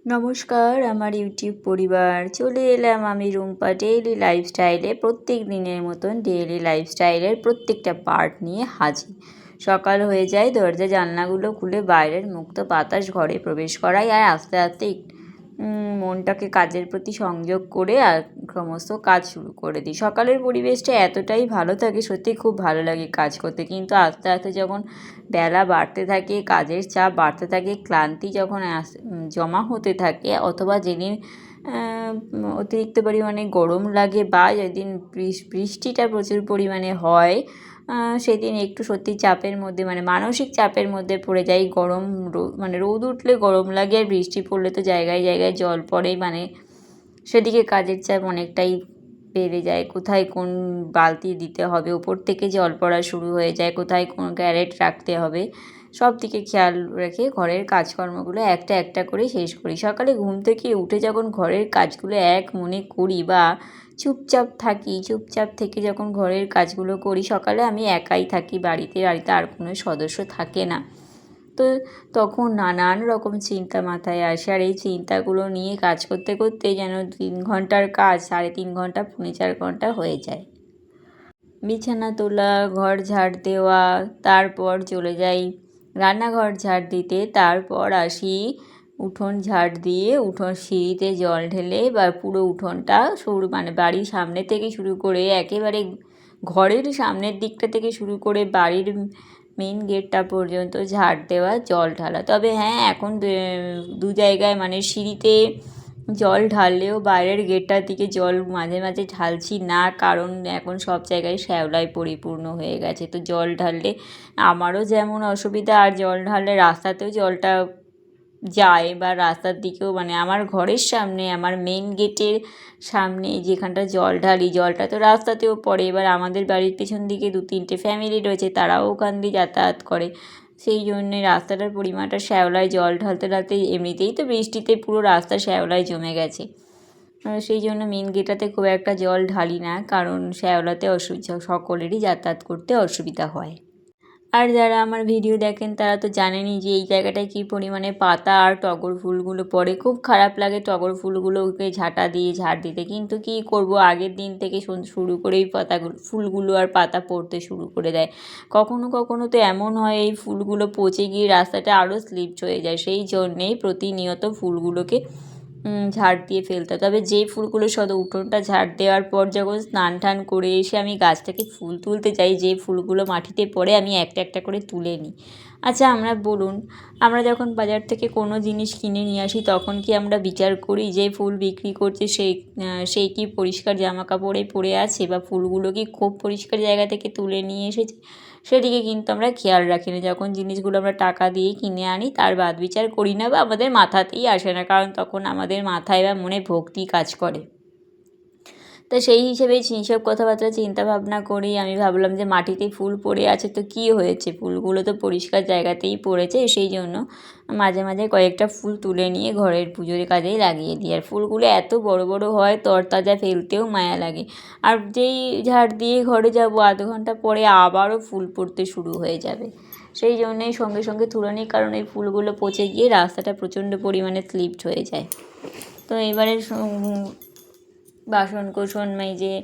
নমস্কার আমার ইউটিউব পরিবার, চলে এলাম আমি রুম্পা ডেইলি লাইফস্টাইলে প্রত্যেক দিনের মতন ডেইলি লাইফস্টাইলের প্রত্যেকটা পার্ট নিয়ে হাজির। সকাল হয়ে যায়, দরজা জানলাগুলো খুলে বাইরের মুক্ত বাতাস ঘরে প্রবেশ করাই, আর আস্তে আস্তে মনটাকে কাজের প্রতি সংযোগ করে আর সমস্ত কাজ শুরু করে দিই। সকালের পরিবেশটা এতটাই ভালো থাকে, সত্যি খুব ভালো লাগে কাজ করতে। কিন্তু আস্তে আস্তে যখন বেলা বাড়তে থাকে, কাজের চাপ বাড়তে থাকে, ক্লান্তি যখন জমা হতে থাকে, অথবা যেদিন অতিরিক্ত পরিমাণে গরম লাগে বা যেদিন বৃষ্টিটা প্রচুর পরিমাণে হয়, সেদিন একটু সত্যি চাপের মধ্যে মানসিক চাপের মধ্যে পড়ে যাই। গরম রোদ উঠলে গরম লাগে, আর বৃষ্টি পড়লে তো জায়গায় জায়গায় জল পড়ে, সেদিকে কাজের চাপ অনেকটাই বেড়ে যায়। কোথায় কোন বালতি দিতে হবে, ওপর থেকে জল পড়া শুরু হয়ে যায়, কোথায় কোন ক্যারেট রাখতে হবে, সব দিকে খেয়াল রেখে ঘরের কাজকর্মগুলো একটা একটা করে শেষ করি। সকালে ঘুম থেকে উঠে যখন ঘরের কাজগুলো এক মনে করি বা চুপচাপ থেকে যখন ঘরের কাজগুলো করি, সকালে আমি একাই থাকি বাড়িতে আর কোনো সদস্য থাকে না। তো তখন নানান রকম চিন্তা মাথায় আসে, আর এই চিন্তাগুলো নিয়ে কাজ করতে করতে যেন 3 ঘন্টার কাজ 3.5 ঘন্টা 4 ঘন্টা হয়ে যায়। বিছানা তোলা, ঘর ঝাড় দেওয়া, তারপর চলে যাই রান্নাঘর ঝাড় দিতে, তারপর আসি উঠোন ঝাড় দিয়ে সিঁড়িতে জল ঢেলে বা পুরো উঠোনটা বাড়ির সামনে থেকে শুরু করে একেবারে ঘরের সামনের দিকটা থেকে শুরু করে বাড়ির মেন গেটটা পর্যন্ত ঝাড় দেওয়া, জল ঢালা। তবে হ্যাঁ, এখন দু জায়গায় সিঁড়িতে জল ঢাললেও বাইরের গেটটার দিকে জল মাঝে মাঝে ঢালছি না, কারণ এখন সব জায়গায় শ্যাওলায় পরিপূর্ণ হয়ে গেছে। তো জল ঢাললে আমারও যেমন অসুবিধা, আর জল ঢাললে রাস্তাতেও জলটা যায়, বা রাস্তার দিকেও আমার ঘরের সামনে, আমার মেন গেটের সামনে যেখানটা জল ঢালি, জলটা তো রাস্তাতেও পড়ে। এবার আমাদের বাড়ির পেছন দিকে 2-3টে ফ্যামিলি রয়েছে, তারাও ওখান দিয়ে যাতায়াত করে। সেই জন্যে রাস্তাটার পরিমাণটা শ্যাওলায় জল ঢালতে ঢালতে এমনিতেই তো বৃষ্টিতে পুরো রাস্তা শ্যাওলায় জমে গেছে। সেই জন্য মেন গেটটাতে খুব একটা জল ঢালি না, কারণ শ্যাওলাতে সকলেরই যাতায়াত করতে অসুবিধা হয়। আর যারা আমার ভিডিও দেখেন তারা তো জানেনই যে এই জায়গাটায় কী পরিমাণে পাতা আর টগর ফুলগুলো পড়ে। খুব খারাপ লাগে টগর ফুলগুলোকে ঝাড় দিতে, কিন্তু কী করব, আগের দিন থেকে শুরু করে এই ফুলগুলো আর পাতা পড়তে শুরু করে দেয়। কখনো কখনো তো এমন হয় এই ফুলগুলো পচে গিয়ে রাস্তাটা আরও স্লিপড হয়ে যায়। সেই জন্যেই প্রতিনিয়ত ফুলগুলোকে ঝাড় দিয়ে ফেলতে। তবে যেই ফুলগুলো উঠোনটা ঝাড় দেওয়ার পর যখন স্নান টান করে এসে আমি গাছ থেকে ফুল তুলতে যাই, যে ফুলগুলো মাটিতে পড়ে আমি একটা একটা করে তুলে নিই। আচ্ছা, আমরা যখন বাজার থেকে কোনো জিনিস কিনে নিয়ে আসি, তখন কি আমরা বিচার করি যে ফুল বিক্রি করছে সেই কি পরিষ্কার জামা কাপড়ে পরে আছে, বা ফুলগুলো কি খুব পরিষ্কার জায়গা থেকে তুলে নিয়ে এসেছে? সেদিকে কিন্তু আমরা খেয়াল রাখি না। যখন জিনিসগুলো আমরা টাকা দিয়ে কিনে আনি, তার বাদ বিচার করি না, বা আমাদের মাথাতেই আসে না, কারণ তখন আমাদের মাথায় বা মনে ভক্তি কাজ করে। তা সেই হিসেবেই সেইসব কথাবার্তা চিন্তা ভাবনা করেই আমি ভাবলাম যে মাটিতে ফুল পড়ে আছে তো কী হয়েছে, ফুলগুলো তো পরিষ্কার জায়গাতেই পড়েছে। সেই জন্য মাঝে মাঝে কয়েকটা ফুল তুলে নিয়ে ঘরের পুজোর কাজেই লাগিয়ে দিই। আর ফুলগুলো এত বড় বড় হয়, তরতাজা, ফেলতেও মায়া লাগে। আর যেই ঝাড় দিয়ে ঘরে যাব, আধ ঘন্টা পরে আবারও ফুল পড়তে শুরু হয়ে যাবে। সেই জন্যেই সঙ্গে সঙ্গে তুলে নিই, কারণ এই ফুলগুলো পচে গিয়ে রাস্তাটা প্রচণ্ড পরিমাণে স্লিপড হয়ে যায়। তো এবারে বাসন কোসন মেজে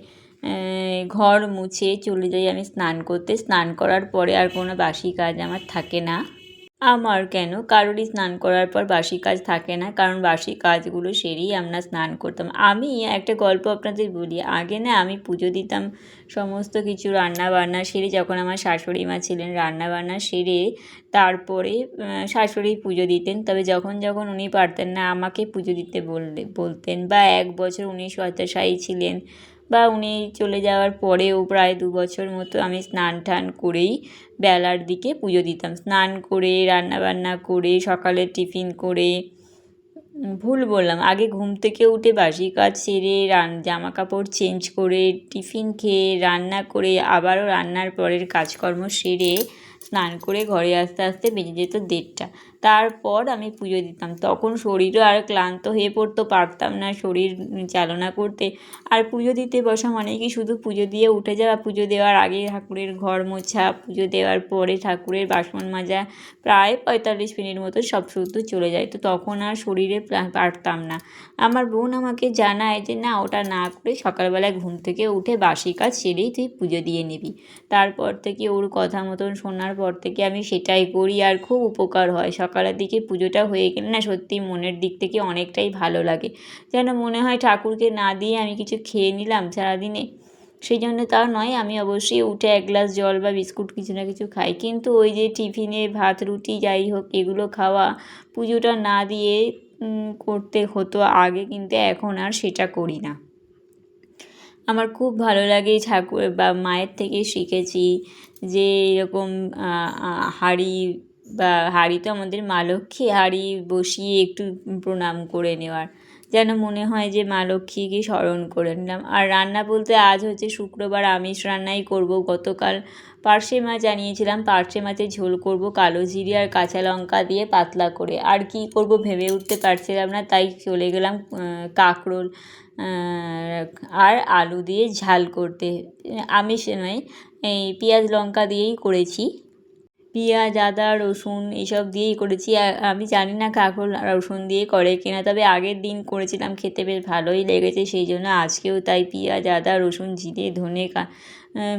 ঘর মুছে চলে যাই আমি স্নান করতে। স্নান করার পরে আর কোনো বাসি কাজ আমার থাকে না। আমার কেন, কারোরই স্নান করার পর বাসি কাজ থাকে না, কারণ বাসি কাজগুলো সেরেই আমরা স্নান করতাম। আমি একটা গল্প আপনাদের বলি। আগে না আমি পুজো দিতাম, সমস্ত কিছু রান্নাবান্না সেরে, যখন আমার শাশুড়ি মা ছিলেন, রান্নাবান্না সেরে তারপরে শাশুড়ি পুজো দিতেন। তবে যখন যখন উনি পারতেন না, আমাকে পুজো দিতে বলতেন। বা এক বছর উনি শয্যাশায়ী ছিলেন, বা উনি চলে যাওয়ার পরেও প্রায় 2 বছর মতো আমি স্নান টান করেই বেলার দিকে পুজো দিতাম। স্নান করে, রান্নাবান্না করে, সকালে টিফিন করে, ভুল বললাম, আগে ঘুম থেকে উঠে বাসি কাজ সেরে জামা কাপড় চেঞ্জ করে, টিফিন খেয়ে, রান্না করে, আবারও রান্নার পরের কাজকর্ম সেরে, স্নান করে ঘরে আসতে আসতে বেজে যেত 1:30। তারপর আমি পুজো দিতাম। তখন শরীরও আর ক্লান্ত হয়ে পড়তো, পারতাম না শরীর চালনা করতে। আর পুজো দিতে বসা মানে কি শুধু পুজো দিয়ে উঠে যাওয়া, পুজো দেওয়ার আগে ঠাকুরের ঘর মোছা, পুজো দেওয়ার পরে ঠাকুরের বাসন মাজা, প্রায় 45 মিনিট মতো সব শুদ্ধ চলে যায়। তো তখন আর শরীরে পারতাম না। আমার বোন আমাকে জানায় যে না, ওটা না করে সকালবেলায় ঘুম থেকে উঠে বাসি কাজ সেরেই তুই পুজো দিয়ে নিবি। তারপর থেকে ওর কথা মতন শোনার পর থেকে আমি সেটাই করি, আর খুব উপকার হয়। সকালের দিকে পুজোটা হয়ে গেলে না সত্যি মনের দিক থেকে অনেকটাই ভালো লাগে, যেন মনে হয় ঠাকুরকে না দিয়ে আমি কিছু খেয়ে নিলাম সারাদিনে। সেই জন্য তা নয়, আমি অবশ্যই উঠে এক গ্লাস জল বা বিস্কুট কিছু না কিছু খাই, কিন্তু ওই যে টিফিনে ভাত রুটি যাই হোক এগুলো খাওয়া পুজোটা না দিয়ে করতে হতো আগে, কিন্তু এখন আর সেটা করি না। আমার খুব ভালো লাগে ঠাকুর বা মায়ের থেকে শিখেছি যে এরকম হাঁড়ি বা হাঁড়ি তো আমাদের মা লক্ষ্মী, হাঁড়ি বসিয়ে একটু প্রণাম করে নেওয়ার, যেন মনে হয় যে মা লক্ষ্মীকে স্মরণ করে নিলাম। আর রান্না বলতে আজ হচ্ছে শুক্রবার, আমিষ রান্নাই করব। গতকাল পার্শে মাছ আনিয়েছিলাম, পার্শে মাছের ঝোল করব কালো জিরে আর কাঁচা লঙ্কা দিয়ে পাতলা করে। আর কি করব ভেবে উঠতে পারছিলাম না, তাই চলে গেলাম কাঁকরোল আর আলু দিয়ে ঝাল করতে। আমিষ নয়, এই পেঁয়াজ লঙ্কা দিয়েই করেছি, পেঁয়াজ আদা রসুন এইসব দিয়েই করেছি। আমি জানি না কাঁকরোল রসুন দিয়ে করে কিনা, তবে আগের দিন করেছিলাম, খেতে বেশ ভালোই লেগেছে। সেই জন্য আজকেও তাই পেঁয়াজ আদা রসুন জিরে ধনে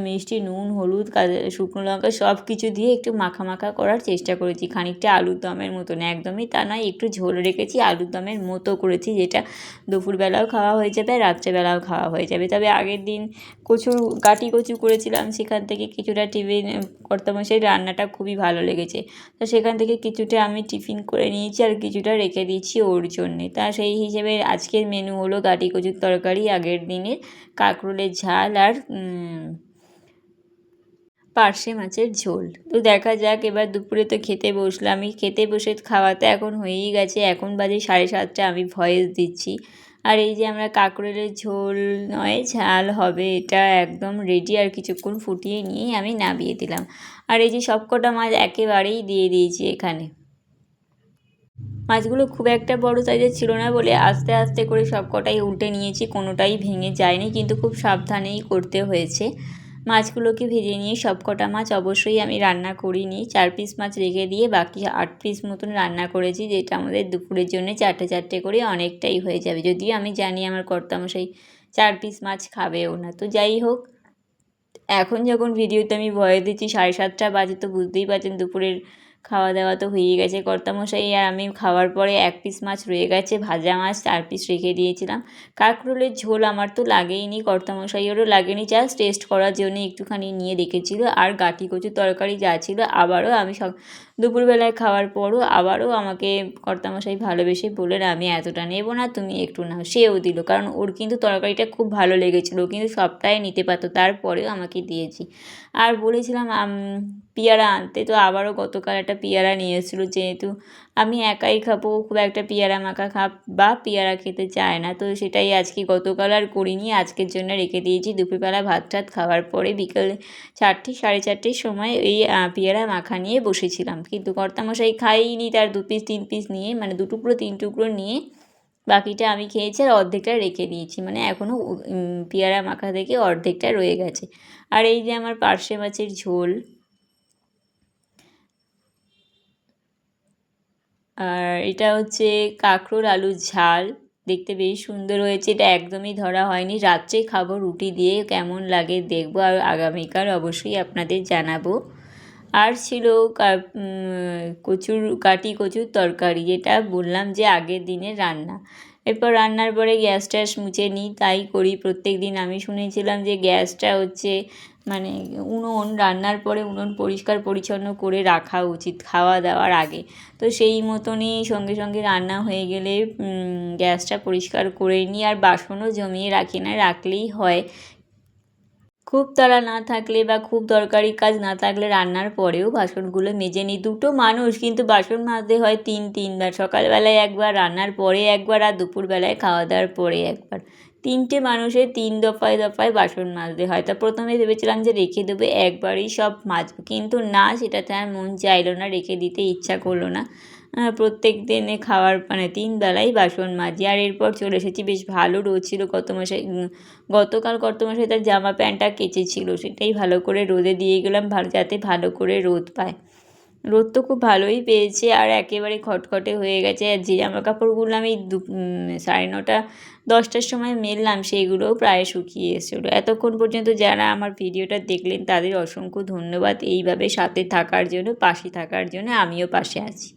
মিষ্টি নুন হলুদ শুকনো লঙ্কা সব কিছু দিয়ে একটু মাখা মাখা করার চেষ্টা করেছি, খানিকটা আলুর দমের মতন। একদমই তা নয়, একটু ঝোল রেখেছি, আলুর দমের মতো করেছি, যেটা দুপুরবেলাও খাওয়া হয়ে যাবে আর রাত্রেবেলাও খাওয়া হয়ে যাবে। তবে আগের দিন কাটি কচু করেছিলাম, সেখান থেকে কিছুটা টিফিন কর্তামশাই রান্নাটা খুবই ভালো লেগেছে, তো সেখান থেকে কিছুটা আমি টিফিন করে নিয়েছি আর কিছুটা রেখে দিয়েছি ওর জন্যে। তা সেই হিসেবে আজকের মেনু হলো কাটি কচুর তরকারি, আগের দিনের কাঁকরোলের ঝাল আর পার্শে মাছের ঝোল। তো দেখা যাক, এবার দুপুরে তো খেতে বসলাম। আমি খেতে বসে খাওয়াতে এখন হয়েই গেছে, এখন বাজে 7:30, আমি ভয়েস দিচ্ছি। আর এই যে আমরা কাঁকরোলের ঝোল নয় ঝাল হবে, এটা একদম রেডি, আর কিছুক্ষণ ফুটিয়ে নিয়েই আমি নামিয়ে দিলাম। আর এই যে সবকটা মাছ একেবারেই দিয়ে দিয়েছি এখানে। মাছগুলো খুব একটা বড় সাইজের ছিল না বলে আস্তে আস্তে করে সবকটাই উল্টে নিয়েছি, কোনোটাই ভেঙে যায়নি, কিন্তু খুব সাবধানেই করতে হয়েছে। মাছগুলোকে ভেজে নিয়ে সবকটা মাছ অবশ্যই আমি রান্না করিনি, 4 পিস মাছ রেখে দিয়ে বাকি 8 পিস মতন রান্না করেছি, যেটা আমাদের দুপুরের জন্য 4টে করে অনেকটাই হয়ে যাবে। যদিও আমি জানি আমার কর্তামশাই 4 পিস মাছ খাবেও না। তো যাই হোক, এখন যখন ভিডিওতে আমি ভয়েস দিচ্ছি 7:30 বাজে, তো বুঝতেই পারছেন দুপুরের খাওয়া দাওয়া তো হয়েই গেছে। কর্তামশাই আর আমি খাওয়ার পরে 1 পিস মাছ রয়ে গেছে, ভাজা মাছ 4 পিস রেখে দিয়েছিলাম। কাঁকরোলের ঝোল আমার তো লাগেইনি, কর্তামশাইয়েরও লাগেনি, জাস্ট টেস্ট করার জন্য একটুখানি নিয়ে রেখেছিল। আর গাঁটি কচুর তরকারি যা ছিল, আবারও আমি দুপুরবেলায় খাওয়ার পরও আবারও আমাকে কর্তামশাই ভালোবেসে বললেন আমি এতটা নেব না, তুমি একটু নাও। সেও দিল, কারণ ওর কিন্তু তরকারিটা খুব ভালো লেগেছিলো, কিন্তু সবটাই নিতে পারতো, তারপরেও আমাকে দিয়েছি। আর বলেছিলাম পেয়ারা আনতে, তো আবারও গতকাল একটা পেয়ারা নিয়ে এসেছিলো, যেহেতু আমি একাই খাবো, খুব একটা পেয়ারা মাখা বা পেয়ারা খেতে চায় না, তো সেটাই আজকে গতকাল আর করিনি, আজকের জন্য রেখে দিয়েছি। দুপুরবেলা ভাত টাত খাওয়ার পরে বিকেলে 4টে 4:30 সময় এই পেয়ারা মাখা নিয়ে বসেছিলাম, কিন্তু কর্তামশাই খাইনি, তার 2 পিস 3 পিস নিয়ে, মানে 2 টুকরো 3 টুকরো নিয়ে বাকিটা আমি খেয়েছি, আর অর্ধেকটা রেখে দিয়েছি, মানে এখনও পেয়ারা মাখা থেকে অর্ধেকটা রয়ে গেছে। আর এই যে আমার পার্শে মাছের ঝোল, আর এটা হচ্ছে কাঁকরোল আলুর ঝাল, দেখতে বেশ সুন্দর হয়েছে। এটা একদমই ধরা হয়নি, রাত্রে খাবো রুটি দিয়ে, কেমন লাগে দেখবো, আর আগামীকাল অবশ্যই আপনাদের জানাবো। আর ছিল কাটি কচুর তরকারি, যেটা বললাম যে আগের দিনের রান্না। এরপর রান্নার পরে গ্যাস ট্যাস মুছে নিই, তাই করি প্রত্যেক দিন। আমি শুনেছিলাম যে গ্যাসটা হচ্ছে মানে উনুন, রান্নার পরে উনুন পরিষ্কার পরিচ্ছন্ন করে রাখা উচিত খাওয়া দাওয়ার আগে। তো সেই মতনই সঙ্গে সঙ্গে রান্না হয়ে গেলে গ্যাসটা পরিষ্কার করে নিই, আর বাসনও জমিয়ে রাখি না, রাখলেই হয়। খুব তাড়া না থাকলে বা খুব দরকারি কাজ না থাকলে রান্নার পরেও বাসনগুলো মেজে নিই। 2টো মানুষ, কিন্তু বাসন মাজতে হয় 3বার, সকালবেলায় একবার, রান্নার পরে একবার, আর দুপুরবেলায় খাওয়া দাওয়ার পরে একবার। 3টে মানুষের 3 দফায় দফায় বাসন মাজতে হয়। তা প্রথমে ভেবেছিলাম যে রেখে দেবো, একবারেই সব মাজবো, কিন্তু না, সেটাতে আর মন চাইলো না, রেখে দিতে ইচ্ছা করলো না। প্রত্যেক দিনে খাওয়ার মানে 3 বেলাই বাসন মাজি। আর এরপর চলে এসেছি, বেশ ভালো রোদ ছিল গতকাল কর্তামশাই তার জামা প্যান্টটা কেচেছিল, সেটাই ভালো করে রোদে দিয়ে গেলাম যাতে ভালো করে রোদ পায়। রোদ তো খুব ভালোই পেয়েছে আর একেবারে খটখটে হয়ে গেছে। আর যে জামা কাপড়গুলো আমি 9:30 10টার সময় মেললাম সেইগুলোও প্রায় শুকিয়ে এসেছিলো। এতক্ষণ পর্যন্ত যারা আমার ভিডিওটা দেখলেন তাদের অসংখ্য ধন্যবাদ এইভাবে সাথে থাকার জন্য, পাশে থাকার জন্য। আমিও পাশে আছি।